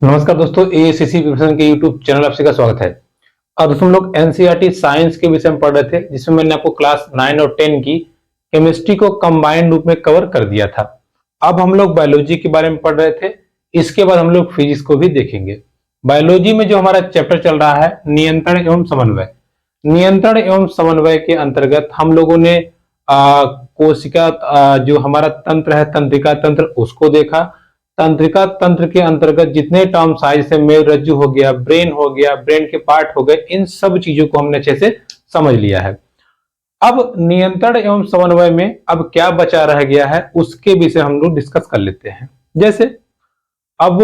नमस्कार दोस्तों, एएससीसी प्रिपरेशन के यूट्यूब चैनल आपसे का स्वागत है। अब दोस्तों हम लोग एनसीईआरटी साइंस के विषय में पढ़ रहे थे, जिसमें मैंने आपको क्लास 9 और 10 की केमिस्ट्री को कंबाइंड रूप में कवर कर दिया था। अब हम लोग बायोलॉजी के बारे में पढ़ रहे थे। इसके बाद हम लोग फिजिक्स को भी देखेंगे। बायोलॉजी में जो हमारा चैप्टर चल रहा है नियंत्रण एवं समन्वय। नियंत्रण एवं समन्वय के अंतर्गत हम लोगों ने कोशिका जो हमारा तंत्र है, तंत्रिका तंत्र, उसको देखा। तंत्रिका तंत्र के अंतर्गत जितने टर्म्स आए, जैसे मेरुरज्जु हो गया, ब्रेन हो गया, ब्रेन के पार्ट हो गए, इन सब चीजों को हमने अच्छे से समझ लिया है। अब नियंत्रण एवं समन्वय में अब क्या बचा रह गया है, उसके विषय हम लोग डिस्कस कर लेते हैं। जैसे अब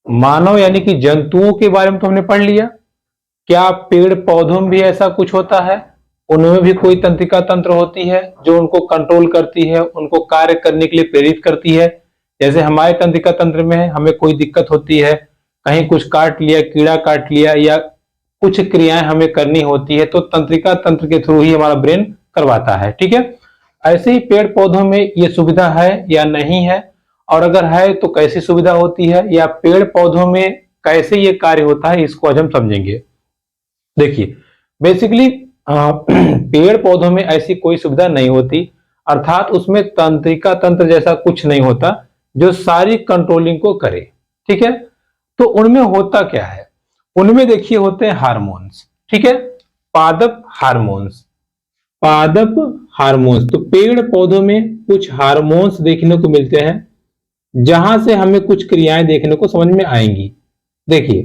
मानव यानी कि जंतुओं के बारे में तो हमने पढ़ लिया। क्या पेड़ पौधों में भी ऐसा कुछ होता है? उनमें भी कोई तंत्रिका तंत्र होती है जो उनको कंट्रोल करती है, उनको कार्य करने के लिए प्रेरित करती है। जैसे हमारे तंत्रिका तंत्र में है, हमें कोई दिक्कत होती है, कहीं कुछ काट लिया, कीड़ा काट लिया, या कुछ क्रियाएं हमें करनी होती है, तो तंत्रिका तंत्र के थ्रू ही हमारा ब्रेन करवाता है। ठीक है, ऐसे ही पेड़ पौधों में ये सुविधा है या नहीं है, और अगर है तो कैसी सुविधा होती है, या पेड़ पौधों में कैसे ये कार्य होता है, इसको आज हम समझेंगे। देखिए, बेसिकली पेड़ पौधों में ऐसी कोई सुविधा नहीं होती, अर्थात उसमें तंत्रिका तंत्र जैसा कुछ नहीं होता जो सारी कंट्रोलिंग को करे। ठीक है, तो उनमें होता क्या है? उनमें देखिए होते हैं हार्मोन्स। ठीक है, पादप हार्मोन्स। पादप हार्मोन्स, तो पेड़ पौधों में कुछ हार्मोन्स देखने को मिलते हैं, जहां से हमें कुछ क्रियाएं देखने को समझ में आएंगी। देखिए,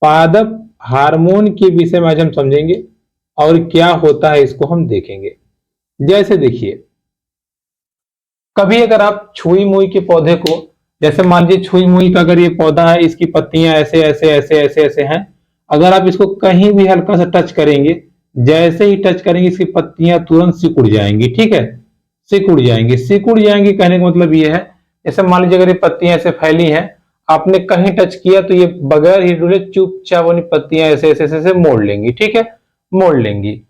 पादप हार्मोन के विषय में आज हम समझेंगे और क्या होता है इसको हम देखेंगे। जैसे देखिए, कभी अगर आप छुई मुई के पौधे को, जैसे मान लीजिए छुई मुई का अगर ये पौधा है, इसकी पत्तियां ऐसे ऐसे ऐसे ऐसे ऐसे हैं, अगर आप इसको कहीं भी हल्का सा टच करेंगे, जैसे ही टच करेंगे इसकी पत्तियां तुरंत सिकुड़ जाएंगी। ठीक है, सिकुड़ जाएंगी। सिकुड़ जाएंगी कहने का मतलब ये है, जैसे मान लीजिए अगर ये पत्तियां ऐसे फैली हैं, आपने कहीं टच किया तो ये बगैर ही डुले चुपचाप अपनी पत्तियां ऐसे ऐसे ऐसे मोड़ लेंगी। ठीक है, मोड़ लेंगी।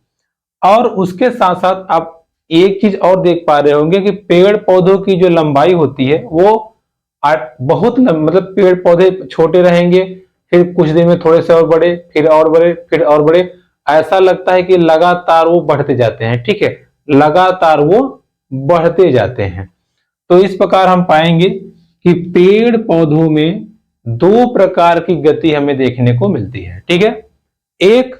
और उसके साथ साथ आप एक चीज और देख पा रहे होंगे कि पेड़ पौधों की जो लंबाई होती है वो बहुत मतलब पेड़ पौधे छोटे रहेंगे, फिर कुछ दिन में थोड़े से और बड़े, फिर और बड़े, फिर और बड़े। ऐसा लगता है कि लगातार वो बढ़ते जाते हैं। ठीक है, लगातार वो बढ़ते जाते हैं। तो इस प्रकार हम पाएंगे कि पेड़ पौधों में दो प्रकार की गति हमें देखने को मिलती है। ठीक है, एक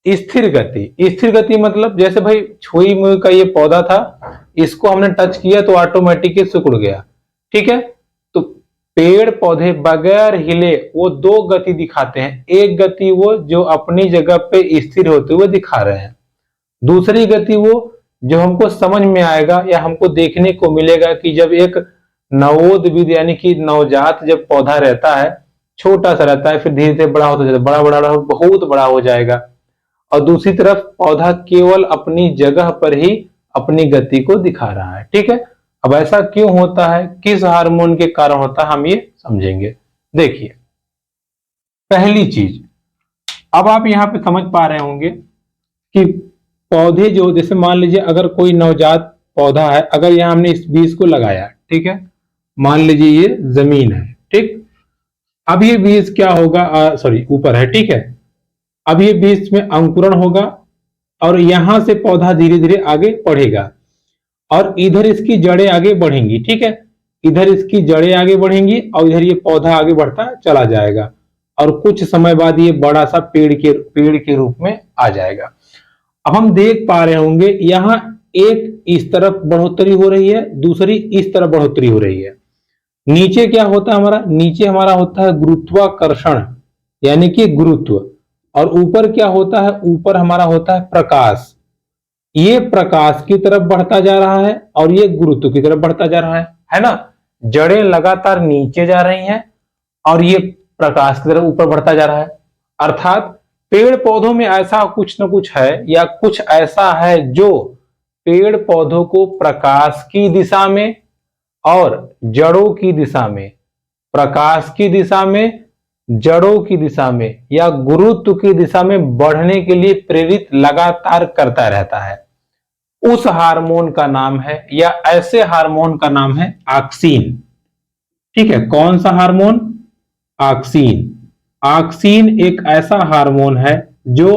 स्थिर गति। स्थिर गति मतलब जैसे भाई छुई मुई का ये पौधा था, इसको हमने टच किया तो ऑटोमेटिक सिकुड़ गया। ठीक है, तो पेड़ पौधे बगैर हिले वो दो गति दिखाते हैं। एक गति वो जो अपनी जगह पे स्थिर होते हुए दिखा रहे हैं, दूसरी गति वो जो हमको समझ में आएगा या हमको देखने को मिलेगा कि जब एक नवोद्भिद यानी कि नवजात जब पौधा रहता है, छोटा सा रहता है, फिर धीरे धीरे बड़ा होता जाता है, बड़ा बड़ा बहुत बड़ा हो जाएगा, और दूसरी तरफ पौधा केवल अपनी जगह पर ही अपनी गति को दिखा रहा है। ठीक है, अब ऐसा क्यों होता है, किस हार्मोन के कारण होता है, हम ये समझेंगे। देखिए, पहली चीज, अब आप यहां पे समझ पा रहे होंगे कि पौधे जो, जैसे मान लीजिए अगर कोई नवजात पौधा है, अगर यहां हमने इस बीज को लगाया, ठीक है, मान लीजिए ये जमीन है, ठीक, अब ये बीज क्या होगा, सॉरी ऊपर है, ठीक है, अब ये बीज में अंकुरण होगा और यहां से पौधा धीरे धीरे आगे बढ़ेगा और इधर इसकी जड़ें आगे बढ़ेंगी। ठीक है, इधर इसकी जड़ें आगे बढ़ेंगी और इधर ये पौधा आगे बढ़ता चला जाएगा और कुछ समय बाद ये बड़ा सा पेड़ के रूप में आ जाएगा। अब हम देख पा रहे होंगे यहां एक इस तरफ बढ़ोतरी हो रही है, दूसरी इस तरफ बढ़ोतरी हो रही है। नीचे क्या होता है हमारा, नीचे हमारा होता है गुरुत्वाकर्षण यानी कि गुरुत्व, और ऊपर क्या होता है, ऊपर हमारा होता है प्रकाश। ये प्रकाश की तरफ बढ़ता जा रहा है और ये गुरुत्व की तरफ बढ़ता जा रहा है ना। जड़ें लगातार नीचे जा रही हैं और ये प्रकाश की तरफ ऊपर बढ़ता जा रहा है। अर्थात पेड़ पौधों में ऐसा कुछ न कुछ है या कुछ ऐसा है जो पेड़ पौधों को प्रकाश की दिशा में और जड़ों की दिशा में, प्रकाश की दिशा में, जड़ों की दिशा में या गुरुत्व की दिशा में बढ़ने के लिए प्रेरित लगातार करता रहता है। उस हार्मोन का नाम है, या ऐसे हार्मोन का नाम है ऑक्सीन। ठीक है, कौन सा हार्मोन? ऑक्सीन। ऑक्सीन एक ऐसा हार्मोन है जो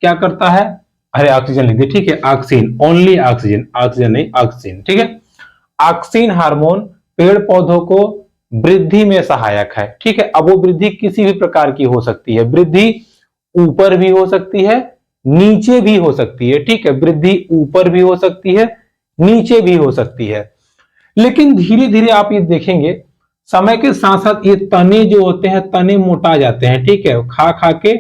क्या करता है, अरे ऑक्सीजन लिख दिया, ठीक है, ऑक्सीन, ओनली ऑक्सीजन, ऑक्सीजन नहीं, ऑक्सीन, ठीक है। ऑक्सीन हार्मोन पेड़ पौधों को वृद्धि में सहायक है, ठीक है। अब वो वृद्धि किसी भी प्रकार की हो सकती है, वृद्धि ऊपर भी हो सकती है, नीचे भी हो सकती है, ठीक है। वृद्धि ऊपर भी हो सकती है, नीचे भी हो सकती है, लेकिन धीरे धीरे आप ये देखेंगे समय के साथ साथ ये तने जो होते हैं, तने मोटा जाते हैं, ठीक है। खा खा के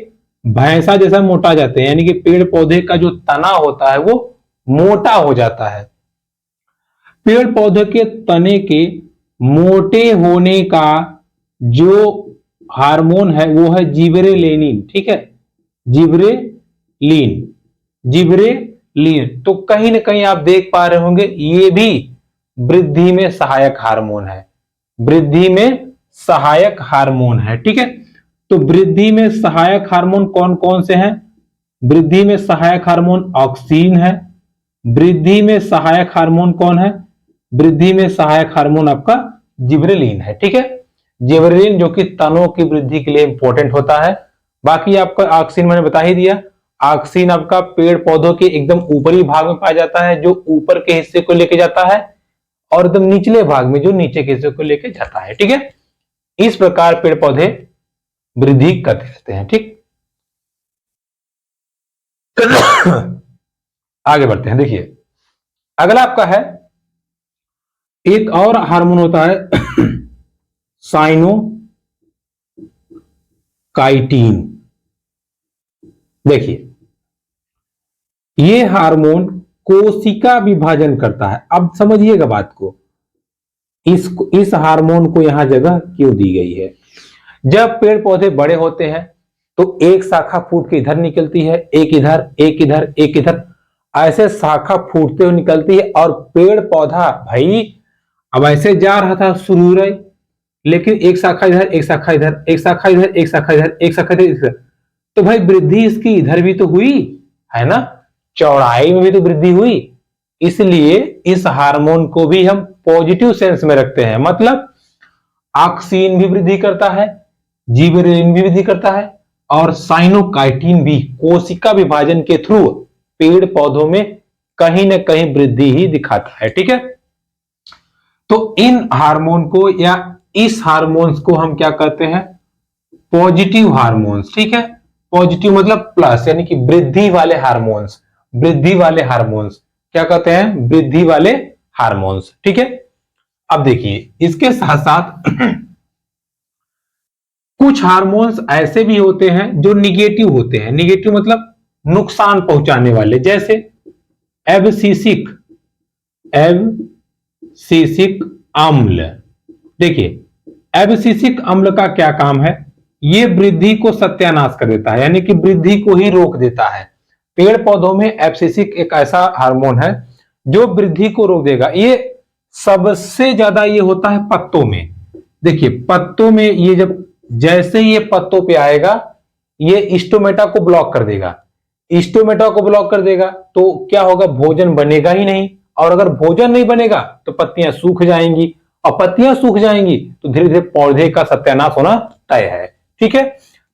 भैंसा जैसा मोटा जाते हैं, यानी कि पेड़ पौधे का जो तना होता है वो मोटा हो जाता है। पेड़ पौधे के तने के मोटे होने का जो हार्मोन है वो है जिबरेलिन, ठीक है, जिबरेलिन, जिबरेलिन। तो कहीं ना कहीं आप देख पा रहे होंगे ये भी वृद्धि में सहायक हार्मोन है, वृद्धि में सहायक हार्मोन है, ठीक है। तो वृद्धि में सहायक हार्मोन कौन कौन से हैं? वृद्धि में सहायक हार्मोन ऑक्सीन है। वृद्धि में सहायक हार्मोन कौन है? वृद्धि में सहायक हार्मोन आपका जिबरेलिन है, ठीक है। जिबरेलिन जो कि तनों की वृद्धि के लिए इंपॉर्टेंट होता है। बाकी आपका ऑक्सीन मैंने बता ही दिया। ऑक्सीन आपका पेड़ पौधों के एकदम ऊपरी भाग में पाया जाता है, जो ऊपर के हिस्से को लेके जाता है, और एकदम निचले भाग में जो नीचे के हिस्से को लेके जाता है, ठीक है। इस प्रकार पेड़ पौधे वृद्धि करते रहते हैं, ठीक। आगे बढ़ते हैं, देखिए अगला आपका है, एक और हार्मोन होता है साइनोकाइटिन। देखिए ये हार्मोन कोशिका विभाजन करता है। अब समझिएगा बात को, इस हार्मोन को यहां जगह क्यों दी गई है? जब पेड़ पौधे बड़े होते हैं तो एक शाखा फूट के इधर निकलती है, एक इधर, एक इधर, एक इधर, ऐसे शाखा फूटते हुए निकलती है, और पेड़ पौधा भाई अब ऐसे जा रहा था शुरू रहे, लेकिन एक शाखा इधर, एक शाखा इधर, एक शाखा इधर, एक शाखा इधर, एक शाखा इधर, तो भाई वृद्धि इसकी इधर भी तो हुई है ना, चौड़ाई में भी तो वृद्धि हुई। इसलिए इस हार्मोन को भी हम पॉजिटिव सेंस में रखते हैं, मतलब ऑक्सीन भी वृद्धि करता है, जिबरेलिन भी वृद्धि करता है, और साइनोकाइटिन भी कोशिका विभाजन के थ्रू पेड़ पौधों में कहीं ना कहीं वृद्धि ही दिखाता है, ठीक है। तो इन हार्मोन को या इस हार्मोन्स को हम क्या कहते हैं? पॉजिटिव हार्मोन्स, ठीक है। पॉजिटिव मतलब प्लस, यानी कि वृद्धि वाले हार्मोन्स, वृद्धि वाले हार्मोन्स क्या कहते हैं? वृद्धि वाले हार्मोन्स, ठीक है। अब देखिए इसके साथ साथ कुछ हार्मोन्स ऐसे भी होते हैं जो निगेटिव होते हैं। निगेटिव मतलब नुकसान पहुंचाने वाले, जैसे एब्सिसिक, एब्सिसिक अम्ल। देखिए एब्सिसिक अम्ल का क्या काम है? ये वृद्धि को सत्यानाश कर देता है, यानी कि वृद्धि को ही रोक देता है। पेड़ पौधों में एब्सिसिक एक ऐसा हार्मोन है जो वृद्धि को रोक देगा। ये सबसे ज्यादा ये होता है पत्तों में। देखिए पत्तों में ये जब जैसे ये पत्तों पे आएगा ये स्टोमेटा को ब्लॉक कर देगा। स्टोमेटा को ब्लॉक कर देगा तो क्या होगा? भोजन बनेगा ही नहीं, और अगर भोजन नहीं बनेगा तो पत्तियां सूख जाएंगी, और पत्तियां सूख जाएंगी तो धीरे धीरे पौधे का सत्यानाश होना तय है, ठीक है।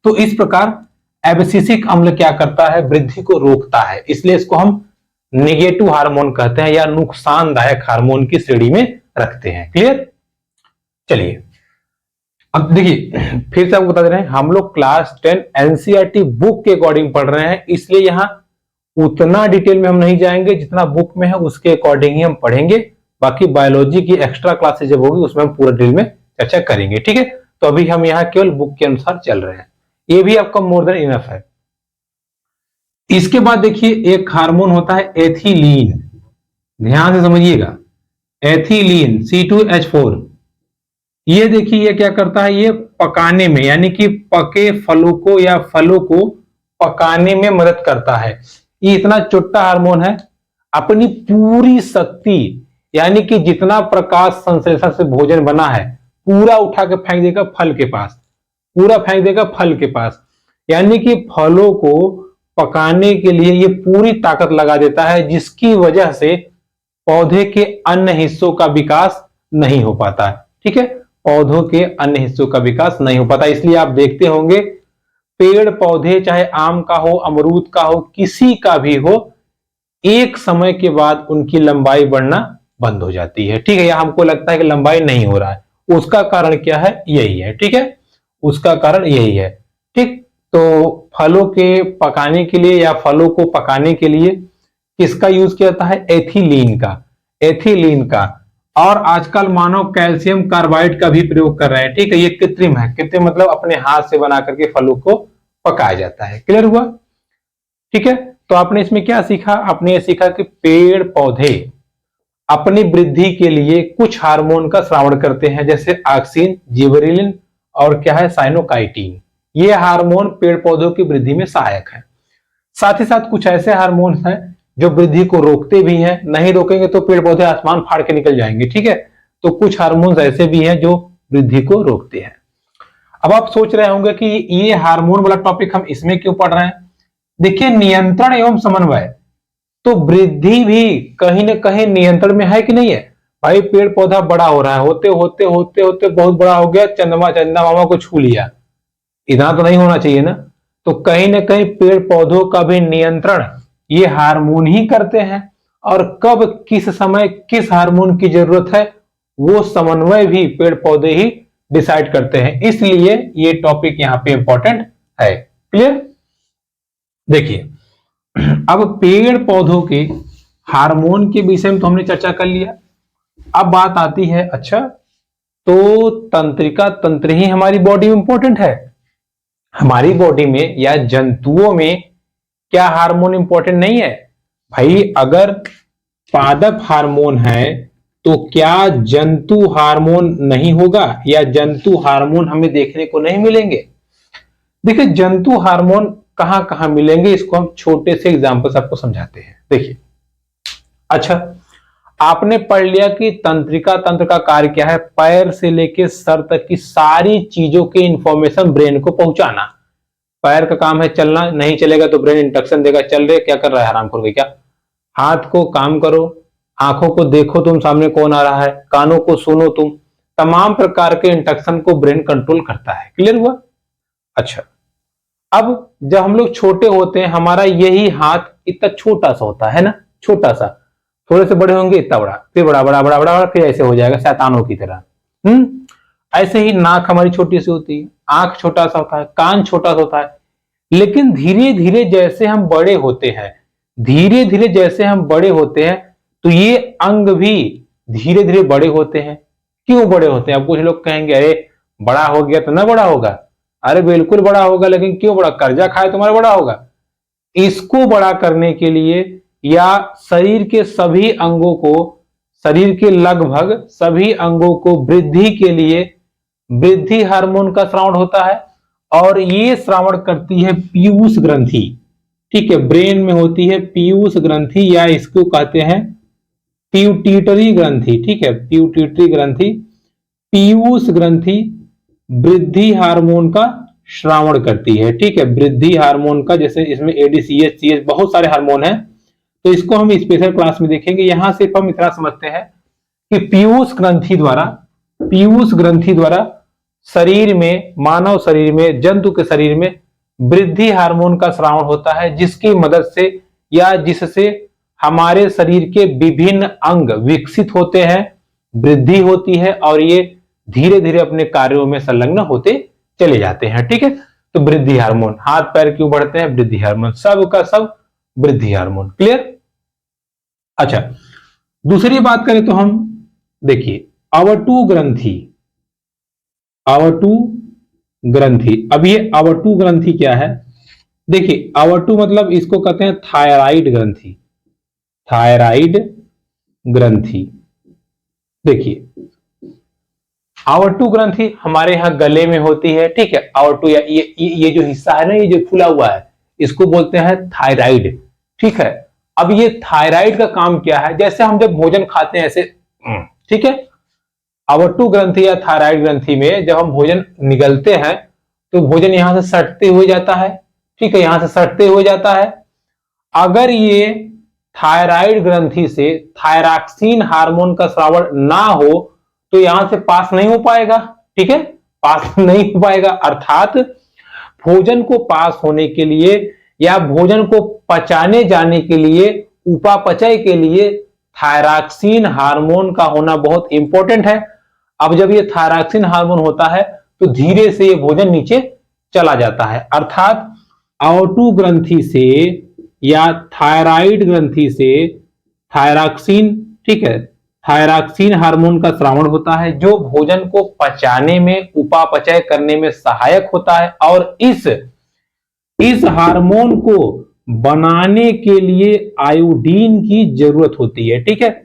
तो इस प्रकार एब्सिसिक अम्ल क्या करता है? वृद्धि को रोकता है, इसलिए इसको हम नेगेटिव हार्मोन कहते हैं या नुकसानदायक हार्मोन की श्रेणी में रखते हैं। क्लियर? चलिए अब देखिए फिर से आपको बता दे रहे हैं, हम लोग क्लास 10 एनसीईआरटी बुक के अकॉर्डिंग पढ़ रहे हैं, इसलिए यहां उतना डिटेल में हम नहीं जाएंगे, जितना बुक में है उसके अकॉर्डिंग ही हम पढ़ेंगे। बाकी बायोलॉजी की एक्स्ट्रा क्लासेस जब होगी उसमें हम पूरा डिटेल में चर्चा करेंगे, ठीक है। तो अभी हम यहाँ केवल बुक के अनुसार चल रहे हैं, ये भी आपका मोर देन इनफ है। इसके बाद देखिए एक हार्मोन होता है एथिलीन, ध्यान से समझिएगा, एथिलीन C2H4। ये देखिए ये क्या करता है? ये पकाने में, यानी कि पके फलों को या फलों को पकाने में मदद करता है। ये इतना छोटा हार्मोन है, अपनी पूरी शक्ति, यानी कि जितना प्रकाश संश्लेषण से भोजन बना है पूरा उठा के फेंक देगा फल के पास, पूरा फेंक देगा फल के पास। यानी कि फलों को पकाने के लिए ये पूरी ताकत लगा देता है, जिसकी वजह से पौधे के अन्य हिस्सों का विकास नहीं हो पाता है, ठीक है। पौधों के अन्य हिस्सों का विकास नहीं हो पाता। इसलिए आप देखते होंगे पेड़ पौधे चाहे आम का हो, अमरूद का हो, किसी का भी हो, एक समय के बाद उनकी लंबाई बढ़ना बंद हो जाती है। ठीक है, या हमको लगता है कि लंबाई नहीं हो रहा है, उसका कारण क्या है? यही है। ठीक है, उसका कारण यही है। ठीक, तो फलों के पकाने के लिए या फलों को पकाने के लिए किसका यूज किया जाता है? एथिलीन का। एथिलीन का। और आजकल मानव कैल्शियम कार्बाइड का भी प्रयोग कर रहे हैं। ठीक है, ये कृत्रिम है। कृत्रिम मतलब अपने हाथ से बना करके फलों को पकाया जाता है। क्लियर हुआ? ठीक है, तो आपने इसमें क्या सीखा? आपने ये सीखा कि पेड़ पौधे अपनी वृद्धि के लिए कुछ हार्मोन का स्रावण करते हैं, जैसे ऑक्सिन, जिबरेलिन और क्या है, साइनोकाइटिन। ये हार्मोन पेड़ पौधों की वृद्धि में सहायक है। साथ ही साथ कुछ ऐसे हार्मोन हैं जो वृद्धि को रोकते भी हैं। नहीं रोकेंगे तो पेड़ पौधे आसमान फाड़ के निकल जाएंगे। ठीक है, तो कुछ हार्मोन ऐसे भी हैं जो वृद्धि को रोकते हैं। अब आप सोच रहे होंगे कि ये हार्मोन वाला टॉपिक हम इसमें क्यों पढ़ रहे हैं? देखिए, नियंत्रण एवं समन्वय, तो वृद्धि भी कहीं ना कहीं नियंत्रण में है कि नहीं है? भाई पेड़ पौधा बड़ा हो रहा है, होते होते होते होते बहुत बड़ा हो गया, चंदा मामा को छू लिया, इतना तो नहीं होना चाहिए ना। तो कहीं ना कहीं पेड़ पौधों का भी नियंत्रण ये हार्मोन ही करते हैं। और कब किस समय किस हार्मोन की जरूरत है, वो समन्वय भी पेड़ पौधे ही डिसाइड करते हैं। इसलिए ये टॉपिक यहां पे इंपॉर्टेंट है। क्लियर? देखिए, अब पेड़ पौधों के हार्मोन के विषय में तो हमने चर्चा कर लिया। अब बात आती है, अच्छा तो तंत्रिका तंत्र ही हमारी बॉडी में इंपॉर्टेंट है? हमारी बॉडी में या जंतुओं में क्या हार्मोन इंपॉर्टेंट नहीं है? भाई अगर पादप हार्मोन है तो क्या जंतु हार्मोन नहीं होगा, या जंतु हार्मोन हमें देखने को नहीं मिलेंगे? देखिए, जंतु हार्मोन कहां कहां मिलेंगे, इसको हम छोटे से एग्जांपल आपको समझाते हैं। देखिए, अच्छा आपने पढ़ लिया कि तंत्रिका तंत्र का कार्य क्या है? पैर से लेकर सर तक की सारी चीजों की इंफॉर्मेशन ब्रेन को पहुंचाना। पैर का काम है चलना, नहीं चलेगा तो ब्रेन इंस्ट्रक्शन देगा, चल रहे, क्या कर रहा है हरामखोर के क्या। हाथ को काम करो, आंखों को देखो तुम सामने कौन आ रहा है, कानों को सुनो तुम, तमाम प्रकार के इंस्ट्रक्शन को ब्रेन कंट्रोल करता है। क्लियर हुआ? अच्छा, अब जब हम लोग छोटे होते हैं, हमारा यही हाथ इतना छोटा सा होता है ना, छोटा सा, थोड़े से बड़े होंगे इतना बड़ा, फिर बड़ा बड़ा बड़ा बड़ा, फिर ऐसे हो जाएगा शैतानों की तरह। ऐसे ही नाक हमारी छोटी सी होती है, आंख छोटा सा होता है, कान छोटा सा होता है। लेकिन धीरे धीरे जैसे हम बड़े होते हैं, धीरे धीरे जैसे हम बड़े होते हैं, तो ये अंग भी धीरे धीरे बड़े होते हैं। क्यों बड़े होते हैं? अब कुछ लोग कहेंगे अरे बड़ा हो गया तो ना बड़ा होगा। अरे बिल्कुल बड़ा होगा, लेकिन क्यों बड़ा? कर्जा खाए तुम्हारा बड़ा होगा? इसको बड़ा करने के लिए या शरीर के सभी अंगों को, शरीर के लगभग सभी अंगों को वृद्धि के लिए वृद्धि हार्मोन का स्रावण होता है। और ये स्रावण करती है पीयूष ग्रंथि। ठीक है, ब्रेन में होती है पीयूष ग्रंथि, या इसको कहते हैं पिट्यूटरी ग्रंथि। ठीक है, पिट्यूटरी ग्रंथि, पीयूष ग्रंथि वृद्धि हार्मोन का श्रावण करती है। ठीक है, वृद्धि हार्मोन का, जैसे इसमें एडीसीएच, सीएच, बहुत सारे हार्मोन हैं, तो इसको हम स्पेशल क्लास में देखेंगे। यहां सिर्फ हम इतना समझते हैं कि पीयूष ग्रंथि द्वारा शरीर में, मानव शरीर में, जंतु के शरीर में वृद्धि हार्मोन का स्रावण होता है, जिसकी मदद से या जिससे हमारे शरीर के विभिन्न अंग विकसित होते हैं, वृद्धि होती है, और ये धीरे धीरे अपने कार्यों में संलग्न होते चले जाते हैं। ठीक है, तो वृद्धि हार्मोन, हाथ पैर क्यों बढ़ते हैं? वृद्धि हार्मोन, सब का सब वृद्धि हार्मोन। क्लियर? अच्छा, दूसरी बात करें तो हम देखिए अवटु ग्रंथि, अवटु ग्रंथि। अब ये अवटु ग्रंथि क्या है? देखिए, अवटु मतलब इसको कहते हैं थायराइड ग्रंथि, थायराइड ग्रंथि। देखिए, अवटु ग्रंथि हमारे यहां गले में होती है। ठीक है, अवटु या ये जो हिस्सा है ना, ये जो फूला हुआ है, इसको बोलते हैं थायराइड। ठीक है, अब ये थायराइड का काम क्या है? जैसे हम जब भोजन खाते हैं ऐसे, ठीक है, अवटु ग्रंथि या थायराइड ग्रंथि में जब हम भोजन निगलते हैं तो भोजन यहां से सटते हुए जाता है। ठीक है, यहां से सटते हुए जाता है। अगर ये थायराइड ग्रंथि से थायरॉक्सिन हार्मोन का स्रावण ना हो तो यहां से पास नहीं हो पाएगा। ठीक है, पास नहीं हो पाएगा। अर्थात भोजन को पास होने के लिए या भोजन को पचाने जाने के लिए, उपापचय के लिए थायरॉक्सिन हार्मोन का होना बहुत इंपॉर्टेंट है। अब जब ये थायरॉक्सिन हार्मोन होता है तो धीरे से ये भोजन नीचे चला जाता है। अर्थात आउटू ग्रंथि से या थायराइड ग्रंथि से थायरॉक्सिन, ठीक है, थायरॉक्सिन हार्मोन का स्रावण होता है जो भोजन को पचाने में, उपापचय करने में सहायक होता है। और इस हार्मोन को बनाने के लिए आयोडीन की जरूरत होती है। ठीक है,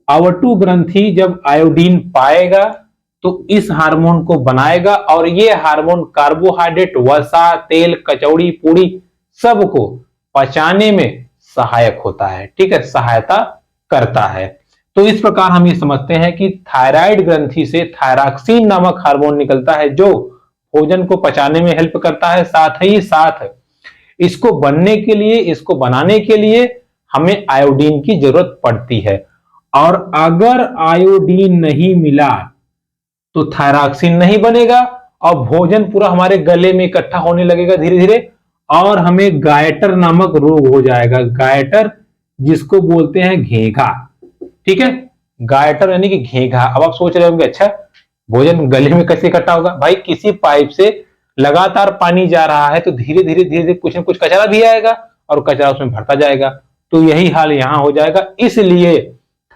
आवर्तु ग्रंथि जब आयोडीन पाएगा तो इस हार्मोन को बनाएगा और ये हार्मोन कार्बोहाइड्रेट, वसा, तेल, कचौड़ी, पूड़ी सबको पचाने में सहायक होता है। ठीक है, सहायता करता है। तो इस प्रकार हम ये समझते हैं कि थायराइड ग्रंथि से थायरॉक्सिन नामक हार्मोन निकलता है जो भोजन को पचाने में हेल्प करता है। साथ ही साथ इसको बनने के लिए, इसको बनाने के लिए हमें आयोडीन की जरूरत पड़ती है। और अगर आयोडीन नहीं मिला तो थायरॉक्सिन नहीं बनेगा और भोजन पूरा हमारे गले में इकट्ठा होने लगेगा धीरे धीरे और हमें गायटर नामक रोग हो जाएगा। गायटर जिसको बोलते हैं घेघा। ठीक है, गायटर यानी कि घेघा। अब आप सोच रहे होंगे अच्छा भोजन गले में कैसे इकट्ठा होगा? भाई किसी पाइप से लगातार पानी जा रहा है तो धीरे धीरे कुछ ना कुछ कचरा भी आएगा और कचरा उसमें भरता जाएगा। तो यही हाल यहां हो जाएगा। इसलिए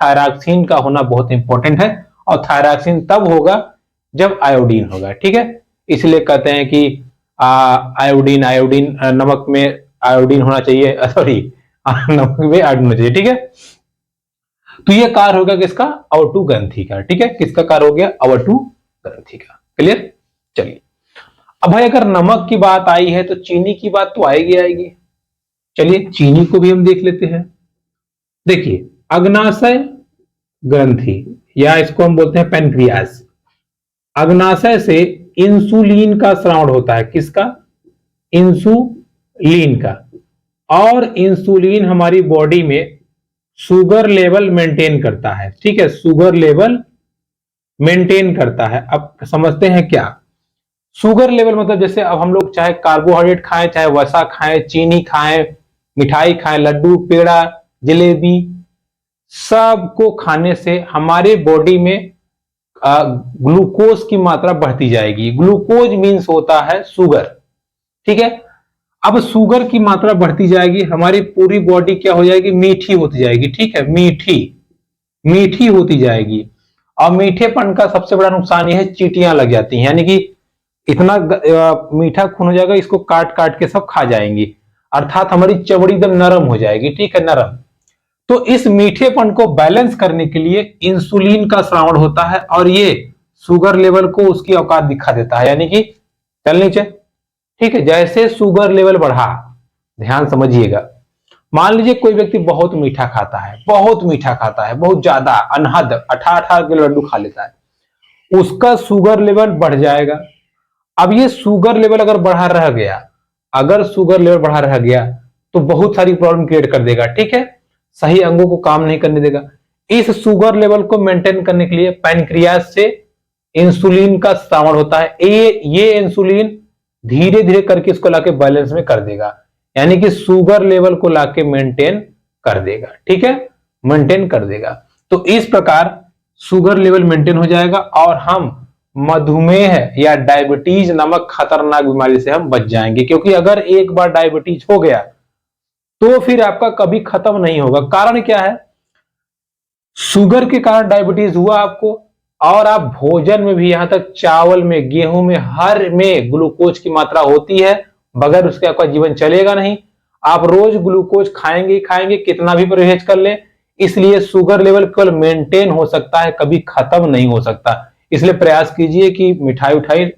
थायरॉक्सिन का होना बहुत इंपॉर्टेंट है और थायरॉक्सिन तब होगा जब आयोडीन होगा। ठीक है, इसलिए कहते हैं कि आयोडीन नमक में आयोडीन होना चाहिए, सॉरी नमक में आयोडीन होना चाहिए। ठीक है, तो ये कार्य होगा किसका? आवर्तु ग्रंथि का। ठीक है, किसका कार्य हो गया? आवर्तु ग्रंथि का। क्लियर? चलिए, अब भाई अगर नमक की बात आई है तो चीनी की बात तो आएगी। चलिए चीनी को भी हम देख लेते हैं। देखिए, अग्नाशय ग्रंथि या इसको हम बोलते हैं पैनक्रियास। अग्नाशय से इंसुलिन का स्राव होता है। किसका? इंसुलिन का। और इंसुलिन हमारी बॉडी में शुगर लेवल मेंटेन करता है। ठीक है, शुगर लेवल मेंटेन करता है। अब समझते हैं क्या शुगर लेवल मतलब? जैसे अब हम लोग चाहे कार्बोहाइड्रेट खाएं, चाहे वसा खाएं, चीनी खाएं, मिठाई खाएं, लड्डू, पेड़ा, जलेबी, सबको खाने से हमारे बॉडी में ग्लूकोज की मात्रा बढ़ती जाएगी। ग्लूकोज मीन्स होता है शुगर। ठीक है, अब शुगर की मात्रा बढ़ती जाएगी, हमारी पूरी बॉडी क्या हो जाएगी? मीठी होती जाएगी। ठीक है, मीठी होती जाएगी। और मीठेपन का सबसे बड़ा नुकसान यह है चींटियां लग जाती हैं, यानी कि इतना मीठा खून हो जाएगा, इसको काट काट के सब खा जाएंगी। अर्थात हमारी चमड़ी एकदम नरम हो जाएगी। ठीक है, नरम। तो इस मीठेपन को बैलेंस करने के लिए इंसुलिन का स्रावण होता है और ये शुगर लेवल को उसकी औकात दिखा देता है, यानी कि चल नीचे। ठीक है, जैसे शुगर लेवल बढ़ा, ध्यान समझिएगा, मान लीजिए कोई व्यक्ति बहुत मीठा खाता है, बहुत ज्यादा अनहद 18 किलो लड्डू खा लेता है, उसका शुगर लेवल बढ़ जाएगा। अब ये शुगर लेवल अगर बढ़ा रह गया तो बहुत सारी प्रॉब्लम क्रिएट कर देगा। ठीक है, सही अंगों को काम नहीं करने देगा। इस शुगर लेवल को मेंटेन करने के लिए पैनक्रियास से इंसुलिन का स्रावण होता है। ये इंसुलिन धीरे धीरे करके इसको लाके बैलेंस में कर देगा, यानी कि शुगर लेवल को लाके मेंटेन कर देगा। ठीक है, मेंटेन कर देगा। तो इस प्रकार शुगर लेवल मेंटेन हो जाएगा और हम मधुमेह या डायबिटीज नामक खतरनाक बीमारी से हम बच जाएंगे। क्योंकि अगर एक बार डायबिटीज हो गया तो फिर आपका कभी खत्म नहीं होगा। कारण क्या है? शुगर के कारण डायबिटीज हुआ आपको और आप भोजन में भी, यहां तक चावल में, गेहूं में, हर में ग्लूकोज की मात्रा होती है। बगैर उसके आपका जीवन चलेगा नहीं। आप रोज ग्लूकोज खाएंगे कितना भी परहेज कर लें। इसलिए शुगर लेवल केवल मेंटेन हो सकता है, कभी खत्म नहीं हो सकता। इसलिए प्रयास कीजिए कि मिठाई उठाई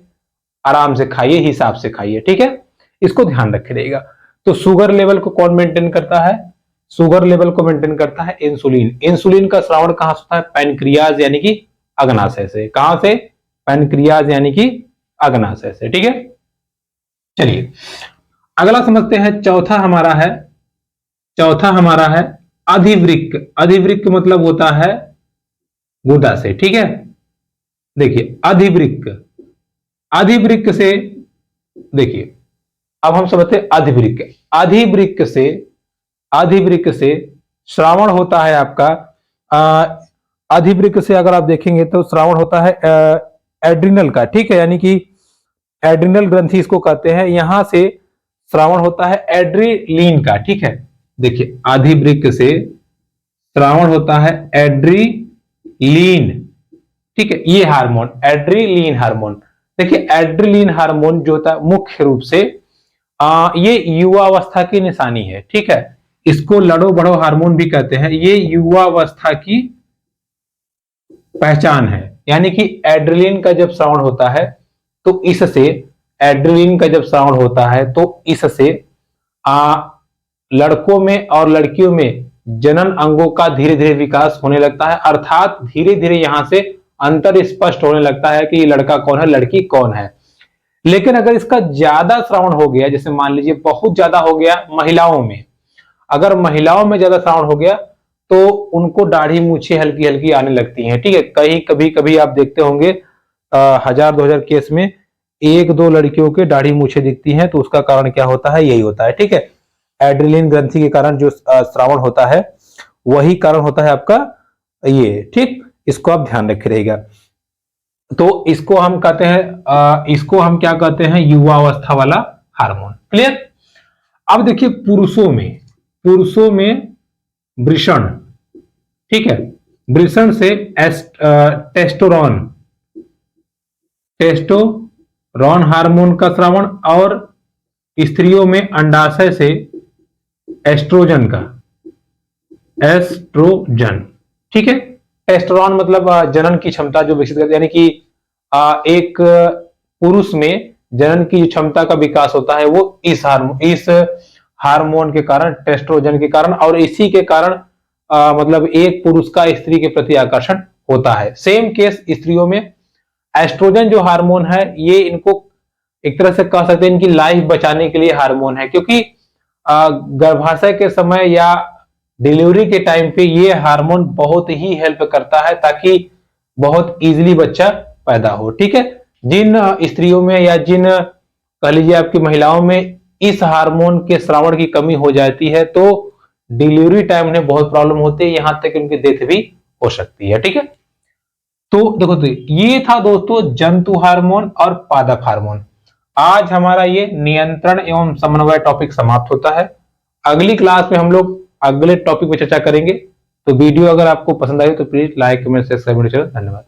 आराम से खाइए, हिसाब से खाइए। ठीक है, इसको ध्यान रखे रहेगा। तो शुगर लेवल को कौन मेंटेन करता है? शुगर लेवल को मेंटेन करता है इंसुलिन। इंसुलिन का स्रावण कहां से होता है? पैनक्रियाज यानी कि अग्नाशय से। कहां से? पैनक्रियाज यानी कि अग्नाशय से। ठीक है, चलिए अगला समझते हैं। चौथा हमारा है अधिवृक्क। अधिवृक्क मतलब होता है गुदा से। ठीक है, देखिए अधिवृक्क अधिवृक्क से, देखिए अब हम समझते हैं अधिवृक्क। अधिवृक्क से श्रावण होता है आपका, अधिवृक्क से अगर आप देखेंगे तो श्रावण होता है एड्रिनल का, ठीक है, यानी कि एड्रिनल ग्रंथि इसको कहते हैं। यहां से श्रावण होता है एड्रिलीन का, ठीक है। देखिए अधिवृक्क से श्रावण होता है एड्रिलीन, ठीक है, ये हार्मोन एड्रिलीन हार्मोन। देखिए एड्रिलीन हार्मोन जो होता है मुख्य रूप से ये युवावस्था की निशानी है, ठीक है। इसको लड़ो बढ़ो हार्मोन भी कहते हैं। ये युवावस्था की पहचान है, यानी कि एड्रिलीन का जब श्रावण होता है तो इससे, एड्रिलीन का जब श्रावण होता है तो इससे लड़कों में और लड़कियों में जनन अंगों का धीरे धीरे विकास होने लगता है, अर्थात धीरे धीरे यहां से अंतर स्पष्ट होने लगता है कि लड़का कौन है लड़की कौन है। लेकिन अगर इसका ज्यादा श्रावण हो गया, जैसे मान लीजिए बहुत ज्यादा हो गया महिलाओं में, अगर महिलाओं में ज्यादा श्रावण हो गया तो उनको दाढ़ी मूछें हल्की हल्की आने लगती हैं, ठीक है। कहीं कभी कभी आप देखते होंगे 1000-2000 केस में 1-2 लड़कियों के दाढ़ी मूछें दिखती हैं, तो उसका कारण क्या होता है, यही होता है, ठीक है। एड्रिलीन ग्रंथि के कारण जो श्रावण होता है वही कारण होता है आपका ये, ठीक। इसको आप ध्यान रखे रहेगा। तो इसको हम कहते हैं, इसको हम क्या कहते हैं, युवावस्था वाला हार्मोन। क्लियर। अब देखिए पुरुषों में वृषण, ठीक है, वृषण से टेस्टोरॉन हार्मोन का श्रावण, और स्त्रियों में अंडाशय से एस्ट्रोजन का, एस्ट्रोजन, ठीक है। टेस्टोरॉन मतलब जनन की क्षमता जो विकसित करती है, यानी कि एक पुरुष में जनन की क्षमता का विकास होता है वो इस हार्मोन के कारण, टेस्ट्रोजन के कारण, और इसी के कारण मतलब एक पुरुष का स्त्री के प्रति आकर्षण होता है। सेम केस स्त्रियों में एस्ट्रोजन जो हार्मोन है, ये इनको एक तरह से कह सकते हैं इनकी लाइफ बचाने के लिए हार्मोन है, क्योंकि गर्भाशय के समय या डिलीवरी के टाइम पे ये हार्मोन बहुत ही हेल्प करता है ताकि बहुत इजीली बच्चा पैदा हो, ठीक है। जिन स्त्रियों में या जिन कह लीजिए आपकी महिलाओं में इस हार्मोन के श्रावण की कमी हो जाती है तो डिलीवरी टाइम उन्हें बहुत प्रॉब्लम होती है, यहां तक उनकी डेथ भी हो सकती है, ठीक है। तो देखो, तो ये था दोस्तों जंतु हार्मोन और पादप हार्मोन। आज हमारा ये नियंत्रण एवं समन्वय टॉपिक समाप्त होता है। अगली क्लास में हम लोग अगले टॉपिक पर चर्चा करेंगे। तो वीडियो अगर आपको पसंद आई तो प्लीज लाइक, कमेंट, सब्सक्राइब। धन्यवाद।